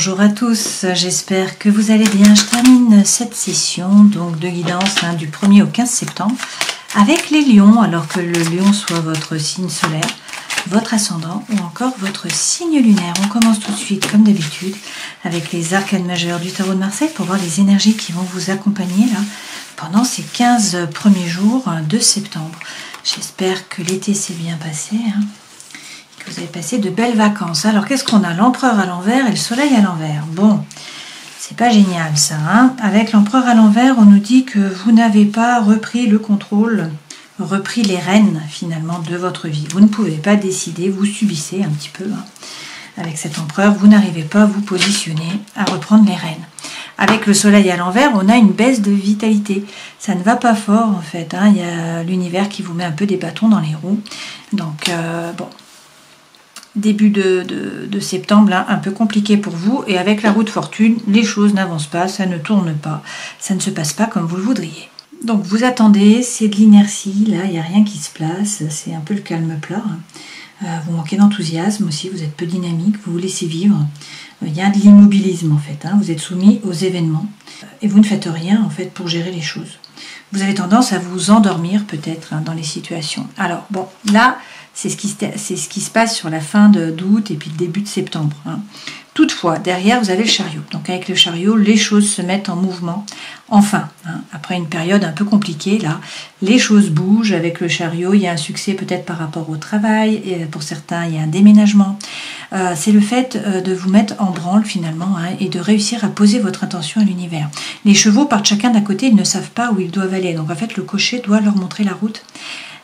Bonjour à tous, j'espère que vous allez bien. Je termine cette session donc de guidance du 1er au 15 septembre avec les lions, alors que le lion soit votre signe solaire, votre ascendant ou encore votre signe lunaire. On commence tout de suite comme d'habitude avec les arcanes majeurs du tarot de Marseille pour voir les énergies qui vont vous accompagner là pendant ces 15 premiers jours de septembre. J'espère que l'été s'est bien passé, que vous avez passé de belles vacances. Alors qu'est-ce qu'on a? L'empereur à l'envers et le soleil à l'envers. Bon, c'est pas génial ça. Avec l'empereur à l'envers, on nous dit que vous n'avez pas repris le contrôle, repris les rênes finalement de votre vie. Vous ne pouvez pas décider, vous subissez un petit peu. Avec cet empereur, vous n'arrivez pas à vous positionner, à reprendre les rênes. Avec le soleil à l'envers, on a une baisse de vitalité. Ça ne va pas fort en fait. Il y a l'univers qui vous met un peu des bâtons dans les roues. Donc bon, début de septembre, là, un peu compliqué pour vous. Et avec la roue de fortune, les choses n'avancent pas, ça ne tourne pas, ça ne se passe pas comme vous le voudriez. Donc vous attendez, c'est de l'inertie, là, il n'y a rien qui se place, c'est un peu le calme plat. Vous manquez d'enthousiasme aussi, vous êtes peu dynamique, vous vous laissez vivre. Il y a de l'immobilisme en fait, vous êtes soumis aux événements et vous ne faites rien en fait pour gérer les choses. Vous avez tendance à vous endormir peut-être dans les situations. Alors bon, là, c'est ce qui se passe sur la fin d'août et puis le début de septembre. Toutefois, derrière, vous avez le chariot. Donc avec le chariot, les choses se mettent en mouvement. Enfin, après une période un peu compliquée, là, les choses bougent. Avec le chariot, il y a un succès peut-être par rapport au travail. Et pour certains, il y a un déménagement. C'est le fait de vous mettre en branle finalement et de réussir à poser votre intention à l'univers. Les chevaux partent chacun d'un côté, ils ne savent pas où ils doivent aller. Donc en fait, le cocher doit leur montrer la route,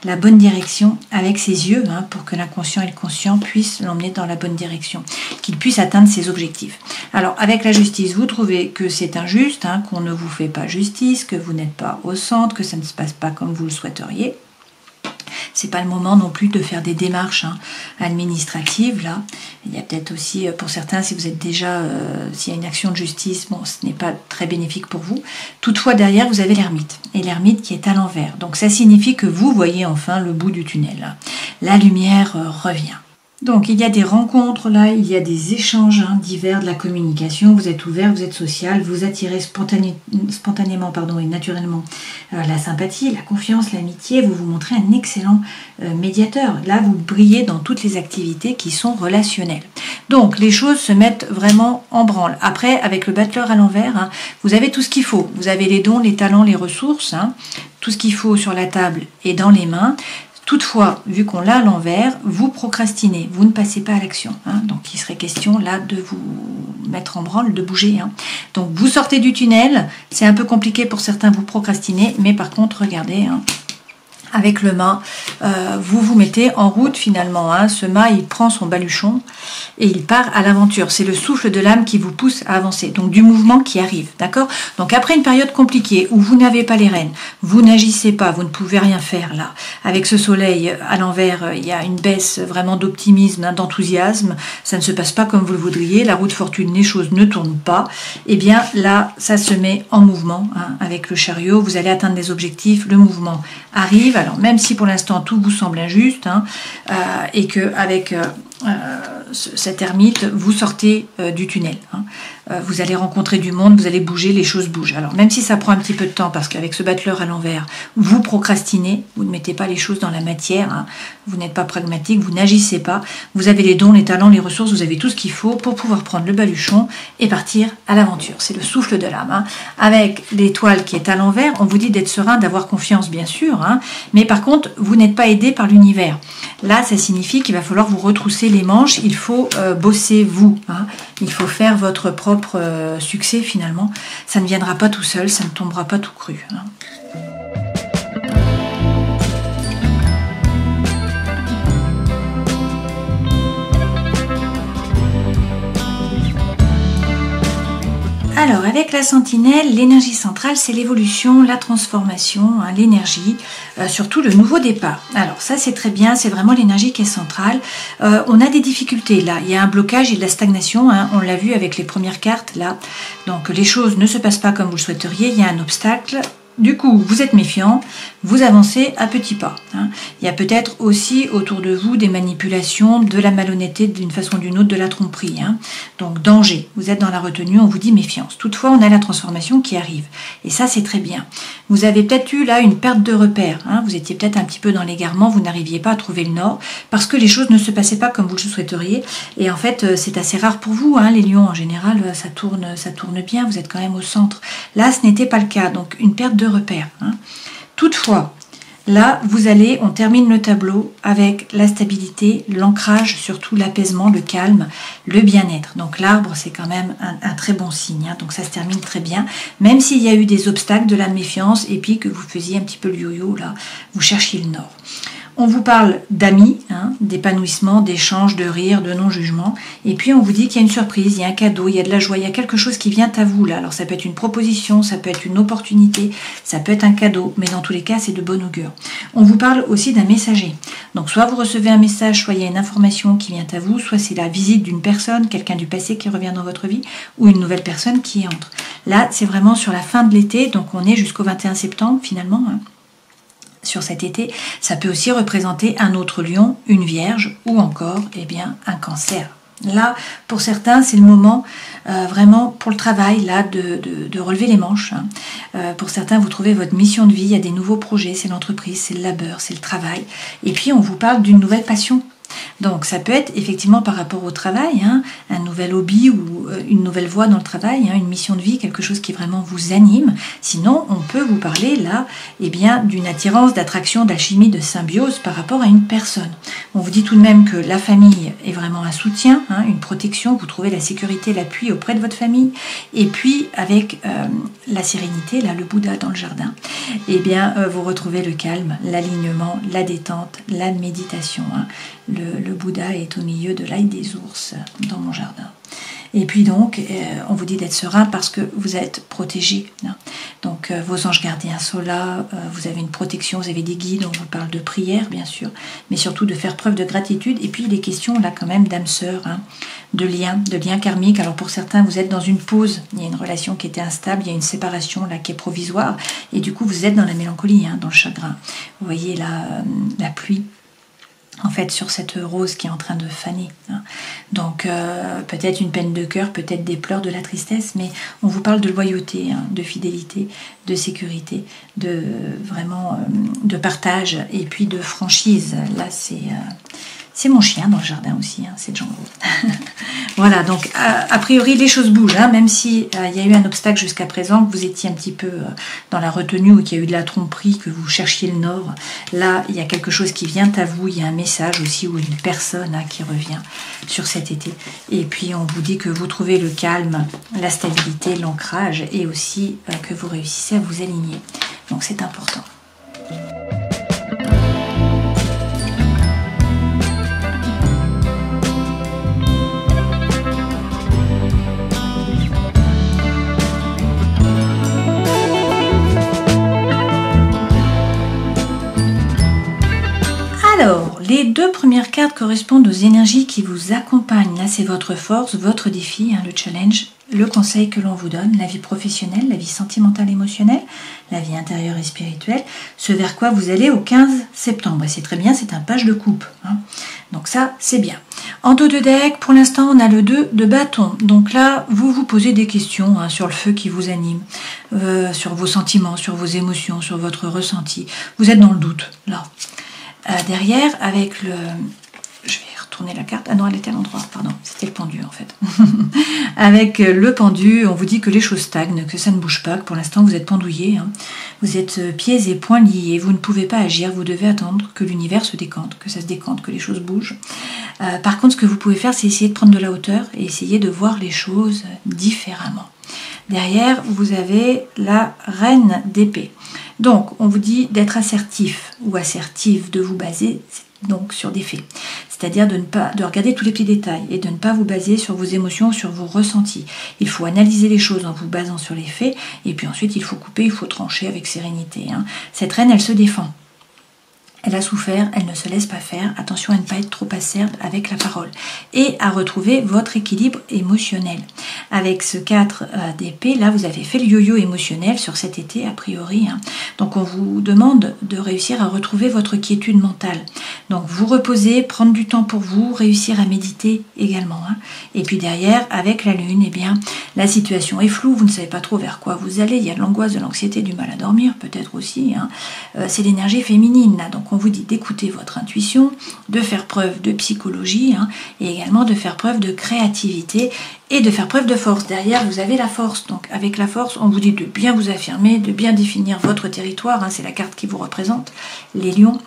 la bonne direction avec ses yeux pour que l'inconscient et le conscient puissent l'emmener dans la bonne direction, qu'il puisse atteindre ses objectifs. Alors avec la justice, vous trouvez que c'est injuste, qu'on ne vous fait pas justice, que vous n'êtes pas au centre, que ça ne se passe pas comme vous le souhaiteriez. C'est pas le moment non plus de faire des démarches administratives là. Il y a peut-être aussi pour certains, si vous êtes déjà, s'il y a une action de justice, bon, ce n'est pas très bénéfique pour vous. Toutefois, derrière, vous avez l'ermite. Et l'ermite qui est à l'envers. Donc ça signifie que vous voyez enfin le bout du tunnel. La lumière revient. Donc il y a des rencontres là, il y a des échanges divers, de la communication, vous êtes ouvert, vous êtes social, vous attirez spontanément et naturellement la sympathie, la confiance, l'amitié, vous vous montrez un excellent médiateur. Là vous brillez dans toutes les activités qui sont relationnelles. Donc les choses se mettent vraiment en branle. Après avec le battleur à l'envers, vous avez tout ce qu'il faut, vous avez les dons, les talents, les ressources, tout ce qu'il faut sur la table et dans les mains. Toutefois, vu qu'on l'a à l'envers, vous procrastinez, vous ne passez pas à l'action. Donc il serait question là de vous mettre en branle, de bouger. Donc vous sortez du tunnel, c'est un peu compliqué pour certains, vous procrastinez, mais par contre, regardez, avec le mât, vous vous mettez en route finalement. Ce mât, il prend son baluchon et il part à l'aventure. C'est le souffle de l'âme qui vous pousse à avancer. Donc du mouvement qui arrive, d'accord? Donc après une période compliquée où vous n'avez pas les rênes, vous n'agissez pas, vous ne pouvez rien faire là. Avec ce soleil à l'envers, il y a une baisse vraiment d'optimisme, d'enthousiasme. Ça ne se passe pas comme vous le voudriez. La roue de fortune, les choses ne tournent pas. Et bien là, ça se met en mouvement avec le chariot. Vous allez atteindre des objectifs. Le mouvement arrive. Alors même si pour l'instant tout vous semble injuste et que avec cet ermite vous sortez du tunnel, vous allez rencontrer du monde, vous allez bouger, les choses bougent. Alors même si ça prend un petit peu de temps parce qu'avec ce battleur à l'envers vous procrastinez, vous ne mettez pas les choses dans la matière, vous n'êtes pas pragmatique, vous n'agissez pas, vous avez les dons, les talents, les ressources, vous avez tout ce qu'il faut pour pouvoir prendre le baluchon et partir à l'aventure. C'est le souffle de l'âme. Avec l'étoile qui est à l'envers, on vous dit d'être serein, d'avoir confiance bien sûr, mais par contre vous n'êtes pas aidé par l'univers. Là ça signifie qu'il va falloir vous retrousser les manches, il faut bosser vous, il faut faire votre propre succès finalement. Ça ne viendra pas tout seul, ça ne tombera pas tout cru. Alors, avec la sentinelle, l'énergie centrale, c'est l'évolution, la transformation, l'énergie, surtout le nouveau départ. Alors, ça, c'est très bien, c'est vraiment l'énergie qui est centrale. On a des difficultés, là. Il y a un blocage et de la stagnation, on l'a vu avec les premières cartes, là. Donc, les choses ne se passent pas comme vous le souhaiteriez, il y a un obstacle. Du coup, vous êtes méfiant, vous avancez à petits pas. Hein. Il y a peut-être aussi autour de vous des manipulations, de la malhonnêteté d'une façon ou d'une autre, de la tromperie. Hein. Donc danger, vous êtes dans la retenue, on vous dit méfiance. Toutefois, on a la transformation qui arrive. Et ça, c'est très bien. Vous avez peut-être eu là une perte de repère. Hein. Vous étiez peut-être un petit peu dans l'égarement, vous n'arriviez pas à trouver le nord, parce que les choses ne se passaient pas comme vous le souhaiteriez. Et en fait, c'est assez rare pour vous. Hein. Les lions, en général, ça tourne bien, vous êtes quand même au centre. Là, ce n'était pas le cas. Donc, une perte de repères. Hein. Toutefois, là, on termine le tableau avec la stabilité, l'ancrage, surtout l'apaisement, le calme, le bien-être. Donc l'arbre, c'est quand même un très bon signe. Hein. Donc ça se termine très bien, même s'il y a eu des obstacles, de la méfiance, et puis que vous faisiez un petit peu le yo-yo, là, vous cherchiez le nord. On vous parle d'amis, hein, d'épanouissement, d'échange, de rire, de non-jugement. Et puis on vous dit qu'il y a une surprise, il y a un cadeau, il y a de la joie, il y a quelque chose qui vient à vous là. Alors ça peut être une proposition, ça peut être une opportunité, ça peut être un cadeau, mais dans tous les cas c'est de bon augure. On vous parle aussi d'un messager. Donc soit vous recevez un message, soit il y a une information qui vient à vous, soit c'est la visite d'une personne, quelqu'un du passé qui revient dans votre vie, ou une nouvelle personne qui entre. Là c'est vraiment sur la fin de l'été, donc on est jusqu'au 21 septembre finalement. Hein. Sur cet été, ça peut aussi représenter un autre lion, une vierge ou encore un cancer. Là, pour certains, c'est le moment vraiment pour le travail là de relever les manches. Hein. Pour certains, vous trouvez votre mission de vie, il y a des nouveaux projets, c'est l'entreprise, c'est le labeur, c'est le travail. Et puis, on vous parle d'une nouvelle passion. Donc ça peut être effectivement par rapport au travail, hein, un nouvel hobby ou une nouvelle voie dans le travail, hein, une mission de vie, quelque chose qui vraiment vous anime. Sinon, on peut vous parler là d'une attirance, d'attraction, d'alchimie, de symbiose par rapport à une personne. On vous dit tout de même que la famille est vraiment un soutien, hein, une protection, vous trouvez la sécurité, l'appui auprès de votre famille. Et puis avec la sérénité, là le Bouddha dans le jardin, vous retrouvez le calme, l'alignement, la détente, la méditation. Hein. Le Bouddha est au milieu de l'ail des ours dans mon jardin. Et puis donc, on vous dit d'être serein parce que vous êtes protégé. Hein. Donc, vos anges gardiens sont là, vous avez une protection, vous avez des guides, on vous parle de prière, bien sûr, mais surtout de faire preuve de gratitude. Et puis, les questions, là, quand même, d'âme sœur, hein, de lien karmique. Alors, pour certains, vous êtes dans une pause, il y a une relation qui était instable, il y a une séparation, là, qui est provisoire, et du coup, vous êtes dans la mélancolie, hein, dans le chagrin. Vous voyez, la pluie. En fait, sur cette rose qui est en train de faner. Hein. Donc, peut-être une peine de cœur, peut-être des pleurs, de la tristesse, mais on vous parle de loyauté, hein, de fidélité, de sécurité, de vraiment de partage et puis de franchise. Là, c'est mon chien dans le jardin aussi, hein, c'est Django. Voilà, donc a priori les choses bougent, hein, même si il y a eu un obstacle jusqu'à présent, que vous étiez un petit peu dans la retenue ou qu'il y a eu de la tromperie, que vous cherchiez le nord. Là, il y a quelque chose qui vient à vous, il y a un message aussi ou une personne hein, qui revient sur cet été. Et puis on vous dit que vous trouvez le calme, la stabilité, l'ancrage et aussi que vous réussissez à vous aligner. Donc c'est important. Alors, les deux premières cartes correspondent aux énergies qui vous accompagnent. Là, c'est votre force, votre défi, hein, le challenge, le conseil que l'on vous donne, la vie professionnelle, la vie sentimentale, émotionnelle, la vie intérieure et spirituelle, ce vers quoi vous allez au 15 septembre. Et c'est très bien, c'est un page de coupe. Hein. Donc ça, c'est bien. En dos de deck, pour l'instant, on a le 2 de bâton. Donc là, vous vous posez des questions hein, sur le feu qui vous anime, sur vos sentiments, sur vos émotions, sur votre ressenti. Vous êtes dans le doute, là. Derrière, avec le... Je vais retourner la carte. Ah non, elle était à l'endroit, pardon. C'était le pendu, en fait. Avec le pendu, on vous dit que les choses stagnent, que ça ne bouge pas, que pour l'instant, vous êtes pendouillé. Hein. Vous êtes pieds et poings liés. Vous ne pouvez pas agir. Vous devez attendre que l'univers se décante, que ça se décante, que les choses bougent. Par contre, ce que vous pouvez faire, c'est essayer de prendre de la hauteur et essayer de voir les choses différemment. Derrière, vous avez la reine d'épée. Donc, on vous dit d'être assertif ou assertive, de vous baser donc sur des faits. C'est-à-dire de regarder tous les petits détails et de ne pas vous baser sur vos émotions, sur vos ressentis. Il faut analyser les choses en vous basant sur les faits et puis ensuite il faut couper, il faut trancher avec sérénité. Hein. Cette reine, elle se défend. Elle a souffert, elle ne se laisse pas faire. Attention à ne pas être trop acerbe avec la parole. Et à retrouver votre équilibre émotionnel. Avec ce 4 d'épée, là, vous avez fait le yo-yo émotionnel sur cet été, a priori. Hein. Donc, on vous demande de réussir à retrouver votre quiétude mentale. Donc, vous reposer, prendre du temps pour vous, réussir à méditer également. Hein. Et puis derrière, avec la lune, eh bien, la situation est floue. Vous ne savez pas trop vers quoi vous allez. Il y a de l'angoisse, de l'anxiété, du mal à dormir, peut-être aussi. Hein. C'est l'énergie féminine, là. Donc, on vous dit d'écouter votre intuition, de faire preuve de psychologie hein, et également de faire preuve de créativité et de faire preuve de force. Derrière, vous avez la force. Donc, avec la force, on vous dit de bien vous affirmer, de bien définir votre territoire. Hein, c'est la carte qui vous représente, les lions.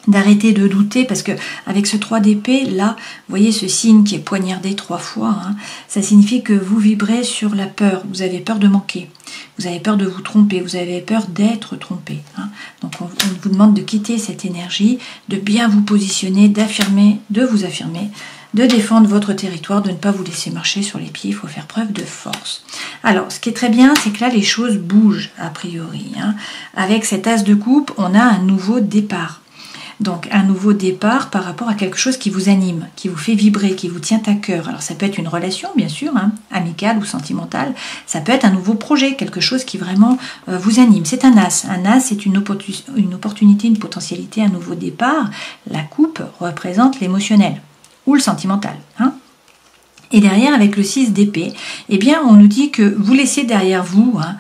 D'arrêter de douter, parce que avec ce 3 d'épée, là, vous voyez ce signe qui est poignardé 3 fois, hein, ça signifie que vous vibrez sur la peur, vous avez peur de manquer, vous avez peur de vous tromper, vous avez peur d'être trompé. Hein. Donc on vous demande de quitter cette énergie, de bien vous positionner, d'affirmer, de vous affirmer, de défendre votre territoire, de ne pas vous laisser marcher sur les pieds, il faut faire preuve de force. Alors, ce qui est très bien, c'est que là, les choses bougent, a priori. Hein. Avec cet as de coupe, on a un nouveau départ. Donc un nouveau départ par rapport à quelque chose qui vous anime, qui vous fait vibrer, qui vous tient à cœur. Alors ça peut être une relation bien sûr, hein, amicale ou sentimentale, ça peut être un nouveau projet, quelque chose qui vraiment vous anime. C'est un as. Un as c'est une opportunité, une potentialité, un nouveau départ. La coupe représente l'émotionnel ou le sentimental. Hein. Et derrière avec le 6 d'épée, eh bien on nous dit que vous laissez derrière vous... Hein,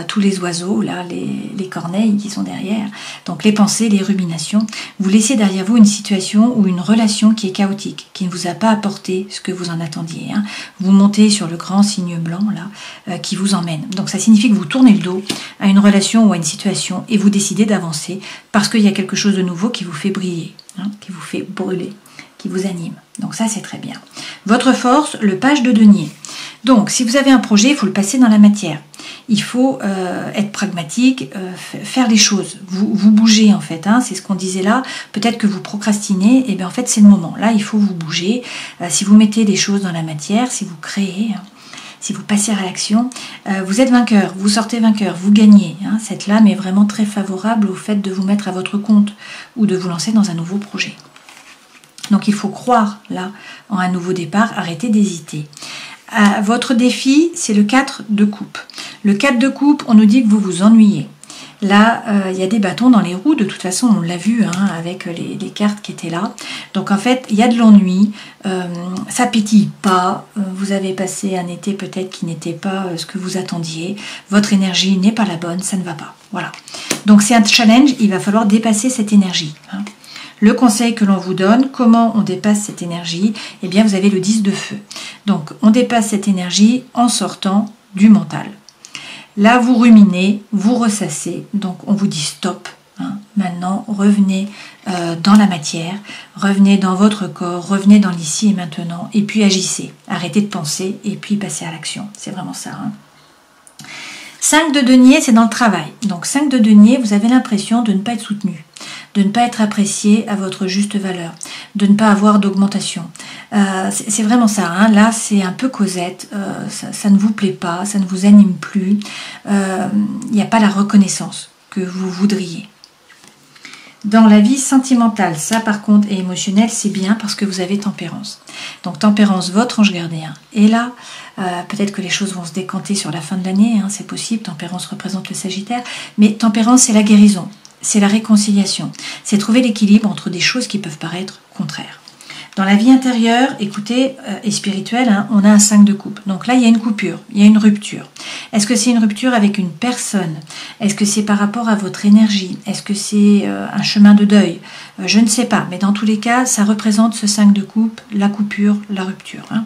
tous les oiseaux, là, les corneilles qui sont derrière, donc les pensées, les ruminations, vous laissez derrière vous une situation ou une relation qui est chaotique, qui ne vous a pas apporté ce que vous en attendiez. Hein. Vous montez sur le grand signe blanc, là, qui vous emmène. Donc ça signifie que vous tournez le dos à une relation ou à une situation et vous décidez d'avancer parce qu'il y a quelque chose de nouveau qui vous fait briller, hein, qui vous fait brûler, qui vous anime. Donc ça, c'est très bien. Votre force, le page de denier. Donc, si vous avez un projet, il faut le passer dans la matière. Il faut être pragmatique, faire les choses. Vous bougez en fait, hein, c'est ce qu'on disait là. Peut-être que vous procrastinez, et bien en fait c'est le moment. Là, il faut vous bouger. Si vous mettez des choses dans la matière, si vous créez, hein, si vous passez à l'action, vous êtes vainqueur, vous sortez vainqueur, vous gagnez. Hein. Cette lame est vraiment très favorable au fait de vous mettre à votre compte ou de vous lancer dans un nouveau projet. Donc il faut croire là en un nouveau départ, arrêtez d'hésiter. Votre défi, c'est le 4 de coupe. Le 4 de coupe, on nous dit que vous vous ennuyez. Là, il y a des bâtons dans les roues, de toute façon, on l'a vu hein, avec les cartes qui étaient là. Donc en fait, il y a de l'ennui, ça pétille pas, vous avez passé un été peut-être qui n'était pas ce que vous attendiez, votre énergie n'est pas la bonne, ça ne va pas. Voilà. Donc c'est un challenge, il va falloir dépasser cette énergie. Hein. Le conseil que l'on vous donne, comment on dépasse cette énergie? Eh bien, vous avez le 10 de feu. Donc, on dépasse cette énergie en sortant du mental. Là, vous ruminez, vous ressassez. Donc, on vous dit stop. Hein. Maintenant, revenez dans la matière, revenez dans votre corps, revenez dans l'ici et maintenant, et puis agissez. Arrêtez de penser et puis passez à l'action. C'est vraiment ça. Hein. 5 de denier, c'est dans le travail. Donc, 5 de denier, vous avez l'impression de ne pas être soutenu, de ne pas être apprécié à votre juste valeur, de ne pas avoir d'augmentation. C'est vraiment ça, hein. Là c'est un peu Cosette, ça ne vous plaît pas, ça ne vous anime plus, il n'y a pas la reconnaissance que vous voudriez. Dans la vie sentimentale, ça par contre, et émotionnelle, c'est bien parce que vous avez tempérance. Donc tempérance, votre ange gardien. Et là, peut-être que les choses vont se décanter sur la fin de l'année, hein, c'est possible, tempérance représente le Sagittaire, mais tempérance c'est la guérison. C'est la réconciliation, c'est trouver l'équilibre entre des choses qui peuvent paraître contraires. Dans la vie intérieure, écoutez, et spirituelle, hein, on a un 5 de coupe. Donc là, il y a une coupure, il y a une rupture. Est-ce que c'est une rupture avec une personne? Est-ce que c'est par rapport à votre énergie? Est-ce que c'est un chemin de deuil? Je ne sais pas, mais dans tous les cas, ça représente ce 5 de coupe, la coupure, la rupture. Hein.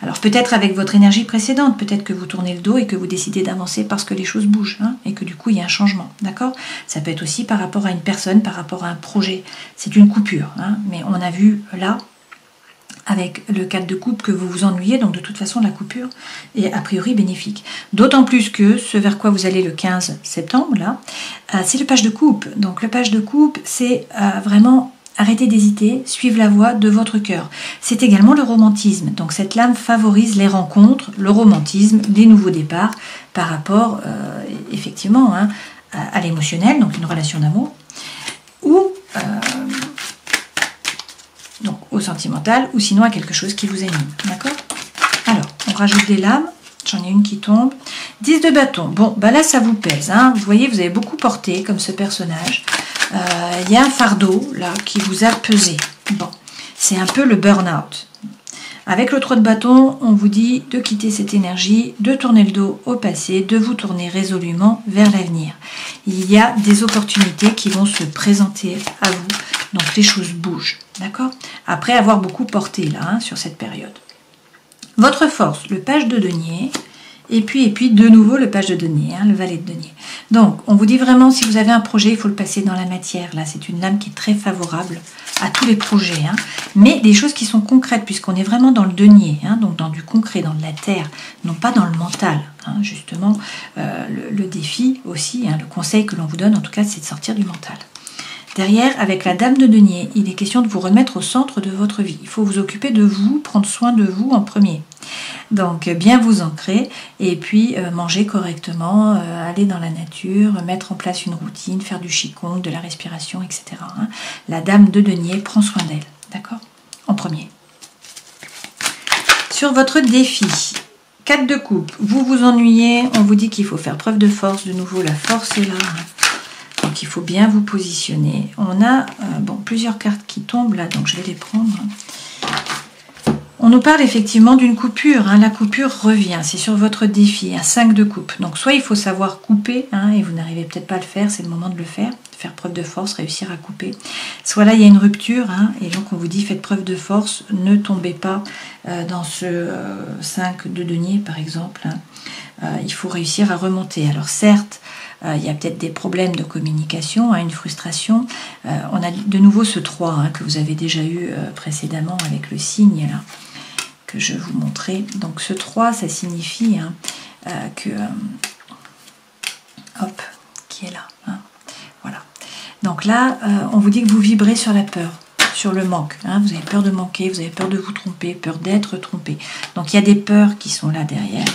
Alors peut-être avec votre énergie précédente, peut-être que vous tournez le dos et que vous décidez d'avancer parce que les choses bougent, hein, et que du coup, il y a un changement, d'accord? Ça peut être aussi par rapport à une personne, par rapport à un projet. C'est une coupure, hein, mais on a vu là, avec le 4 de coupe, que vous vous ennuyez, donc de toute façon la coupure est a priori bénéfique. D'autant plus que ce vers quoi vous allez le 15 septembre, là, c'est le page de coupe. Donc le page de coupe, c'est vraiment arrêter d'hésiter, suivre la voie de votre cœur. C'est également le romantisme. Donc cette lame favorise les rencontres, le romantisme, les nouveaux départs par rapport effectivement hein, à l'émotionnel, donc une relation d'amour, ou au sentimental ou sinon à quelque chose qui vous anime. D'accord? Alors, on rajoute des lames. J'en ai une qui tombe. 10 de bâton. Bon, bah là, ça vous pèse. Hein. Vous voyez, vous avez beaucoup porté comme ce personnage. Il y a un fardeau, là, qui vous a pesé. Bon, c'est un peu le burn-out. Avec le 3 de bâton, on vous dit de quitter cette énergie, de tourner le dos au passé, de vous tourner résolument vers l'avenir. Il y a des opportunités qui vont se présenter à vous. Donc, les choses bougent. D'accord? Après avoir beaucoup porté, là, hein, sur cette période. Votre force, le page de denier, et puis de nouveau le page de denier, hein, le valet de denier. Donc, on vous dit vraiment, si vous avez un projet, il faut le passer dans la matière. Là, c'est une lame qui est très favorable à tous les projets, hein, mais des choses qui sont concrètes, puisqu'on est vraiment dans le denier, hein, donc dans du concret, dans de la terre, non pas dans le mental. Hein, justement, le défi aussi, hein, le conseil que l'on vous donne, en tout cas, c'est de sortir du mental. Derrière, avec la dame de denier, il est question de vous remettre au centre de votre vie. Il faut vous occuper de vous, prendre soin de vous en premier. Donc, bien vous ancrer et puis manger correctement, aller dans la nature, mettre en place une routine, faire du qigong, de la respiration, etc. Hein. La dame de denier prend soin d'elle, d'accord? En premier. Sur votre défi, 4 de coupe, vous vous ennuyez, on vous dit qu'il faut faire preuve de force. De nouveau, la force est là. Hein. Donc, il faut bien vous positionner. On a plusieurs cartes qui tombent là, donc je vais les prendre. On nous parle effectivement d'une coupure. Hein. La coupure revient, c'est sur votre défi, un 5 de coupe. Donc, soit il faut savoir couper, hein, et vous n'arrivez peut-être pas à le faire, c'est le moment de le faire. Faire preuve de force, réussir à couper. Soit là, il y a une rupture, hein, et donc on vous dit faites preuve de force, ne tombez pas dans ce 5 de denier, par exemple. Hein. Il faut réussir à remonter. Alors, certes, il y a peut-être des problèmes de communication, hein, une frustration. On a de nouveau ce 3 hein, que vous avez déjà eu précédemment avec le signe là, que je vous montrais. Donc ce 3, ça signifie hein, que... hop, qui est là. Hein, voilà. Donc là, on vous dit que vous vibrez sur la peur, sur le manque. Hein, vous avez peur de manquer, vous avez peur de vous tromper, peur d'être trompé. Donc il y a des peurs qui sont là derrière.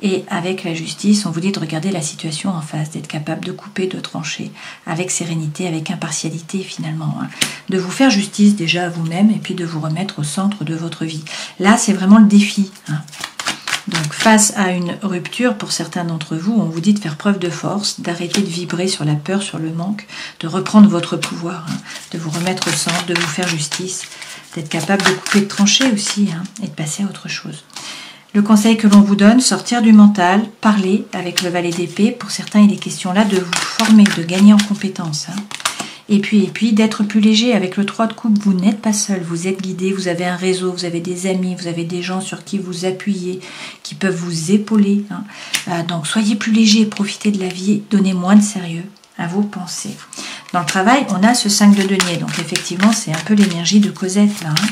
Et avec la justice, on vous dit de regarder la situation en face, d'être capable de couper, de trancher, avec sérénité, avec impartialité finalement. Hein. De vous faire justice déjà à vous-même et puis de vous remettre au centre de votre vie. Là, c'est vraiment le défi. Hein. Donc face à une rupture, pour certains d'entre vous, on vous dit de faire preuve de force, d'arrêter de vibrer sur la peur, sur le manque, de reprendre votre pouvoir, hein, de vous remettre au centre, de vous faire justice, d'être capable de couper, de trancher aussi, hein, et de passer à autre chose. Le conseil que l'on vous donne, sortir du mental, parler avec le valet d'épée. Pour certains, il est question là de vous former, de gagner en compétences. Hein. Et puis d'être plus léger. Avec le 3 de coupe, vous n'êtes pas seul, vous êtes guidé, vous avez un réseau, vous avez des amis, vous avez des gens sur qui vous appuyez, qui peuvent vous épauler. Hein. Donc soyez plus léger, profitez de la vie, donnez moins de sérieux à vos pensées. Dans le travail, on a ce 5 de denier. Donc effectivement, c'est un peu l'énergie de Cosette là. Hein.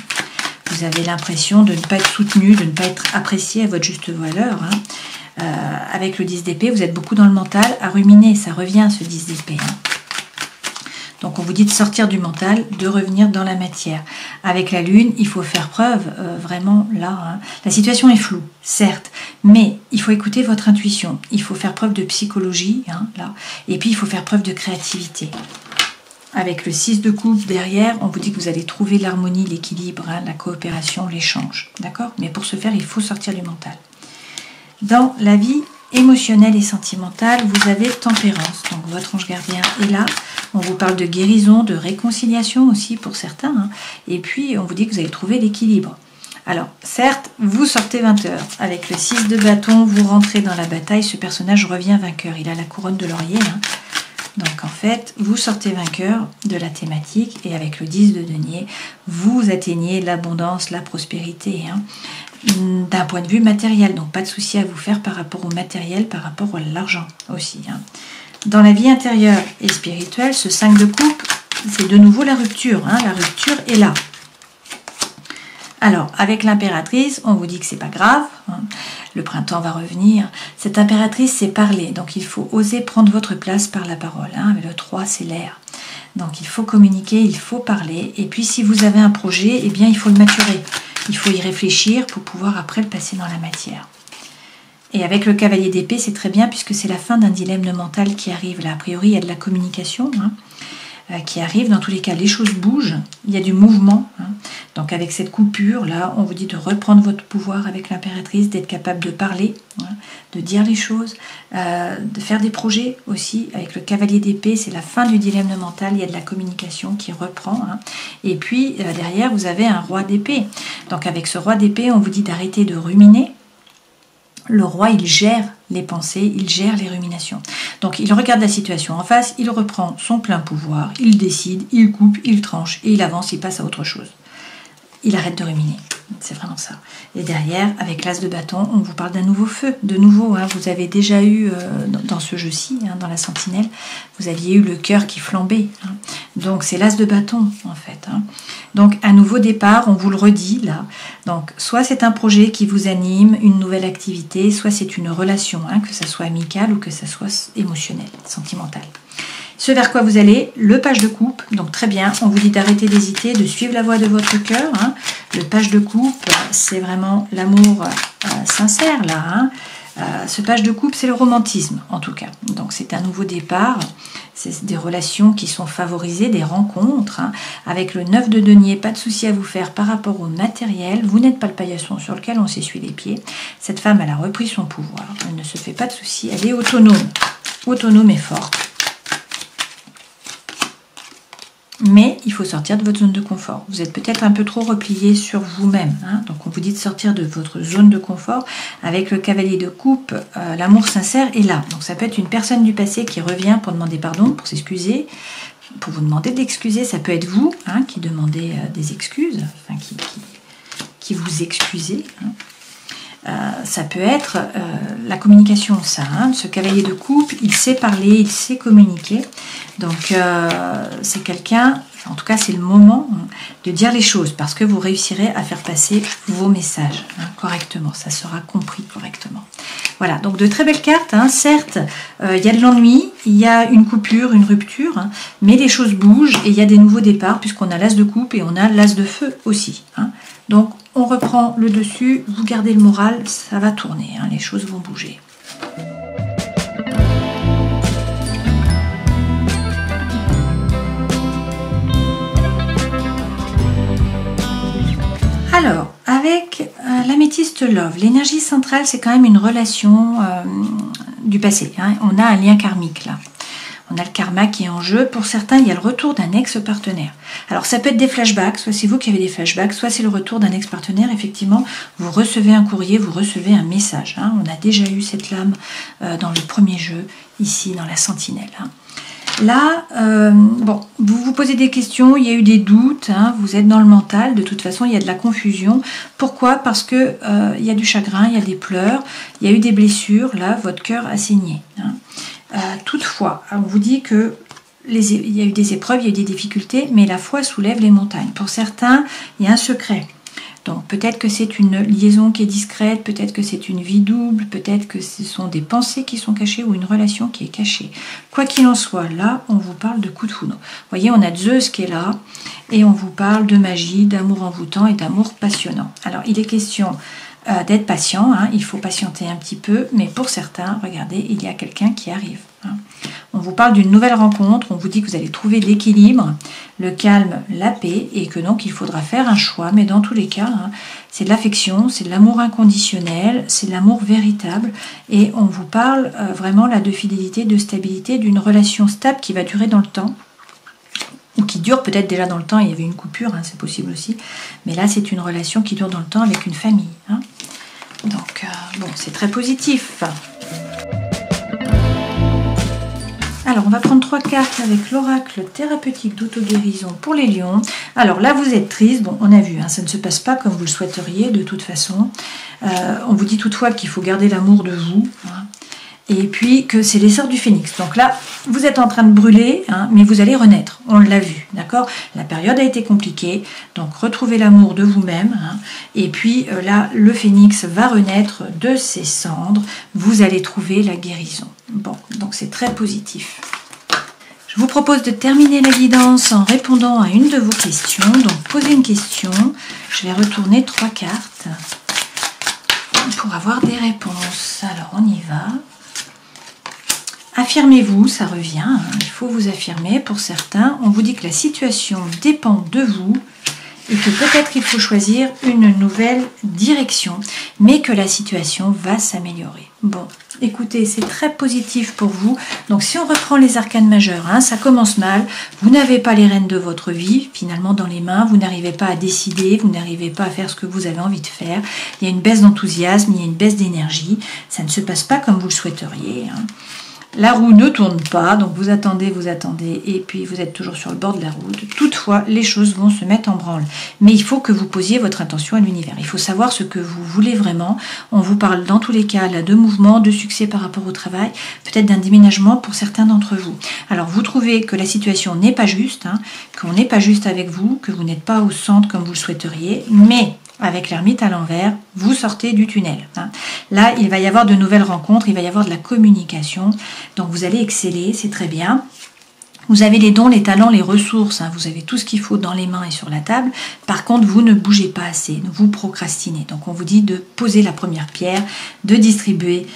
Vous avez l'impression de ne pas être soutenu, de ne pas être apprécié à votre juste valeur. Hein. Avec le 10 d'épée, vous êtes beaucoup dans le mental, à ruminer, ça revient ce 10 d'épée. Hein. Donc on vous dit de sortir du mental, de revenir dans la matière. Avec la lune, il faut faire preuve, vraiment là. Hein. La situation est floue, certes, mais il faut écouter votre intuition. Il faut faire preuve de psychologie, hein, là. Et puis il faut faire preuve de créativité. Avec le 6 de coupe derrière, on vous dit que vous allez trouver l'harmonie, l'équilibre, hein, la coopération, l'échange. D'accord? Mais pour ce faire, il faut sortir du mental. Dans la vie émotionnelle et sentimentale, vous avez tempérance. Donc votre ange gardien est là. On vous parle de guérison, de réconciliation aussi pour certains. Hein. Et puis, on vous dit que vous allez trouver l'équilibre. Alors, certes, vous sortez 20 heures. Avec le 6 de bâton, vous rentrez dans la bataille. Ce personnage revient vainqueur. Il a la couronne de laurier. Hein. Donc en fait, vous sortez vainqueur de la thématique et avec le 10 de denier, vous atteignez l'abondance, la prospérité, hein, d'un point de vue matériel. Donc pas de souci à vous faire par rapport au matériel, par rapport à l'argent aussi. Hein. Dans la vie intérieure et spirituelle, ce 5 de coupe, c'est de nouveau la rupture. Hein, la rupture est là. Alors, avec l'impératrice, on vous dit que c'est pas grave, hein, le printemps va revenir. Cette impératrice, c'est parler, donc il faut oser prendre votre place par la parole. Hein, le 3, c'est l'air. Donc il faut communiquer, il faut parler. Et puis si vous avez un projet, eh bien il faut le maturer. Il faut y réfléchir pour pouvoir après le passer dans la matière. Et avec le cavalier d'épée, c'est très bien puisque c'est la fin d'un dilemme mental qui arrive là. A priori, il y a de la communication. Hein. qui arrive. Dans tous les cas, les choses bougent, il y a du mouvement. Hein. Donc avec cette coupure, là, on vous dit de reprendre votre pouvoir avec l'impératrice, d'être capable de parler, hein, de dire les choses, de faire des projets aussi. Avec le cavalier d'épée, c'est la fin du dilemme mental, il y a de la communication qui reprend. Hein. Et puis derrière, vous avez un roi d'épée. Donc avec ce roi d'épée, on vous dit d'arrêter de ruminer. Le roi, il gère les pensées, il gère les ruminations. Donc il regarde la situation en face, il reprend son plein pouvoir, il décide, il coupe, il tranche et il avance, il passe à autre chose. Il arrête de ruminer. C'est vraiment ça. Et derrière, avec l'as de bâton, on vous parle d'un nouveau feu. De nouveau, hein, vous avez déjà eu, dans ce jeu-ci, hein, dans la sentinelle, vous aviez eu le cœur qui flambait. Hein. Donc c'est l'as de bâton, en fait. Hein. Donc un nouveau départ, on vous le redit, là. Donc soit c'est un projet qui vous anime, une nouvelle activité, soit c'est une relation, hein, que ça soit amicale ou que ça soit émotionnel, sentimental. Ce vers quoi vous allez, le page de coupe, donc très bien, on vous dit d'arrêter d'hésiter, de suivre la voie de votre cœur. Hein. Le page de coupe, c'est vraiment l'amour sincère là. Hein. Ce page de coupe, c'est le romantisme en tout cas. Donc c'est un nouveau départ, c'est des relations qui sont favorisées, des rencontres. Hein. Avec le 9 de denier, pas de souci à vous faire par rapport au matériel. Vous n'êtes pas le paillasson sur lequel on s'essuie les pieds. Cette femme, elle a repris son pouvoir, elle ne se fait pas de souci, elle est autonome et forte. Mais il faut sortir de votre zone de confort. Vous êtes peut-être un peu trop replié sur vous-même. Hein. Donc on vous dit de sortir de votre zone de confort. Avec le cavalier de coupe, l'amour sincère est là. Donc ça peut être une personne du passé qui revient pour demander pardon, pour s'excuser, pour vous demander de l'excuser. Ça peut être vous, hein, qui demandez des excuses, enfin qui vous excusez. Hein. Ça peut être la communication, ça. Hein. Ce cavalier de coupe, il sait parler, il sait communiquer. Donc, c'est quelqu'un, en tout cas, c'est le moment de dire les choses parce que vous réussirez à faire passer vos messages correctement. Ça sera compris correctement. Voilà, donc de très belles cartes. Hein. Certes, il y a de l'ennui, il y a une coupure, une rupture, hein, mais les choses bougent et il y a des nouveaux départs puisqu'on a l'as de coupe et on a l'as de feu aussi. Hein. Donc, on reprend le dessus, vous gardez le moral, ça va tourner, hein, les choses vont bouger. Alors, avec l'améthyste Love, l'énergie centrale, c'est quand même une relation du passé. Hein. On a un lien karmique là. On a le karma qui est en jeu. Pour certains, il y a le retour d'un ex-partenaire. Alors, ça peut être des flashbacks, soit c'est vous qui avez des flashbacks, soit c'est le retour d'un ex-partenaire. Effectivement, vous recevez un courrier, vous recevez un message. Hein. On a déjà eu cette lame dans le premier jeu, ici, dans la sentinelle. Hein. Là, bon, vous vous posez des questions, il y a eu des doutes, hein, vous êtes dans le mental, de toute façon, il y a de la confusion. Pourquoi? Parce que il y a du chagrin, il y a des pleurs, il y a eu des blessures, là, votre cœur a saigné. Hein. Toutefois, on vous dit que il y a eu des épreuves, il y a eu des difficultés, mais la foi soulève les montagnes. Pour certains, il y a un secret. Donc peut-être que c'est une liaison qui est discrète, peut-être que c'est une vie double, peut-être que ce sont des pensées qui sont cachées ou une relation qui est cachée. Quoi qu'il en soit, là, on vous parle de coup de foudre. Vous voyez, on a Zeus qui est là et on vous parle de magie, d'amour envoûtant et d'amour passionnant. Alors, il est question d'être patient, hein, il faut patienter un petit peu, mais pour certains, regardez, il y a quelqu'un qui arrive. Hein. On vous parle d'une nouvelle rencontre, on vous dit que vous allez trouver l'équilibre, le calme, la paix, et que donc il faudra faire un choix, mais dans tous les cas, hein, c'est de l'affection, c'est de l'amour inconditionnel, c'est de l'amour véritable, et on vous parle vraiment là de fidélité, de stabilité, d'une relation stable qui va durer dans le temps, ou qui dure peut-être déjà dans le temps, il y avait une coupure, hein, c'est possible aussi, mais là c'est une relation qui dure dans le temps avec une famille. Hein. Donc, bon, c'est très positif. Alors, on va prendre 3 cartes avec l'oracle thérapeutique d'auto-guérison pour les lions. Alors là, vous êtes triste. Bon, on a vu, hein, ça ne se passe pas comme vous le souhaiteriez de toute façon. On vous dit toutefois qu'il faut garder l'amour de vous. Hein, et puis que c'est l'essor du phénix. Donc là, vous êtes en train de brûler, hein, mais vous allez renaître. On l'a vu, d'accord? La période a été compliquée. Donc, retrouvez l'amour de vous-même. Hein, et puis là, le phénix va renaître de ses cendres. Vous allez trouver la guérison. Bon, donc c'est très positif. Je vous propose de terminer la guidance en répondant à une de vos questions. Donc, posez une question. Je vais retourner 3 cartes pour avoir des réponses. Alors, on y va. Affirmez-vous, ça revient, hein, il faut vous affirmer. Pour certains, on vous dit que la situation dépend de vous et que peut-être il faut choisir une nouvelle direction, mais que la situation va s'améliorer. Bon, écoutez, c'est très positif pour vous. Donc si on reprend les arcanes majeures, hein, ça commence mal, vous n'avez pas les rênes de votre vie, finalement dans les mains, vous n'arrivez pas à décider, vous n'arrivez pas à faire ce que vous avez envie de faire, il y a une baisse d'enthousiasme, il y a une baisse d'énergie, ça ne se passe pas comme vous le souhaiteriez, hein. La roue ne tourne pas, donc vous attendez, et puis vous êtes toujours sur le bord de la route. Toutefois, les choses vont se mettre en branle. Mais il faut que vous posiez votre intention à l'univers. Il faut savoir ce que vous voulez vraiment. On vous parle dans tous les cas là, de mouvement, de succès par rapport au travail, peut-être d'un déménagement pour certains d'entre vous. Alors vous trouvez que la situation n'est pas juste, hein, qu'on n'est pas juste avec vous, que vous n'êtes pas au centre comme vous le souhaiteriez, mais avec l'ermite à l'envers, vous sortez du tunnel, hein. Là, il va y avoir de nouvelles rencontres, il va y avoir de la communication. Donc, vous allez exceller, c'est très bien. Vous avez les dons, les talents, les ressources, hein. Vous avez tout ce qu'il faut dans les mains et sur la table. Par contre, vous ne bougez pas assez, vous procrastinez. Donc, on vous dit de poser la première pierre, de distribuer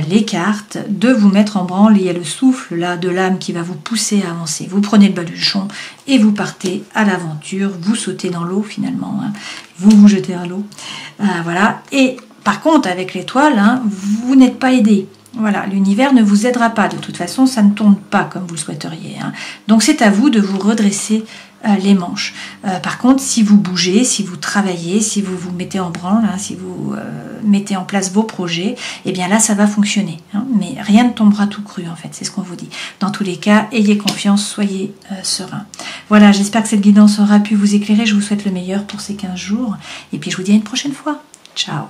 les cartes, de vous mettre en branle. Il y a le souffle là de l'âme qui va vous pousser à avancer. Vous prenez le baluchon et vous partez à l'aventure. Vous sautez dans l'eau finalement, hein. Vous vous jetez à l'eau. Voilà. Et par contre, avec l'étoile, hein, vous n'êtes pas aidé. Voilà, l'univers ne vous aidera pas. De toute façon, ça ne tourne pas comme vous le souhaiteriez, hein. Donc, c'est à vous de vous redresser les manches. Par contre, si vous bougez, si vous travaillez, si vous vous mettez en branle, hein, si vous mettez en place vos projets, eh bien là, ça va fonctionner, hein. Mais rien ne tombera tout cru, en fait. C'est ce qu'on vous dit. Dans tous les cas, ayez confiance, soyez serein. Voilà, j'espère que cette guidance aura pu vous éclairer. Je vous souhaite le meilleur pour ces 15 jours. Et puis, je vous dis à une prochaine fois. Ciao.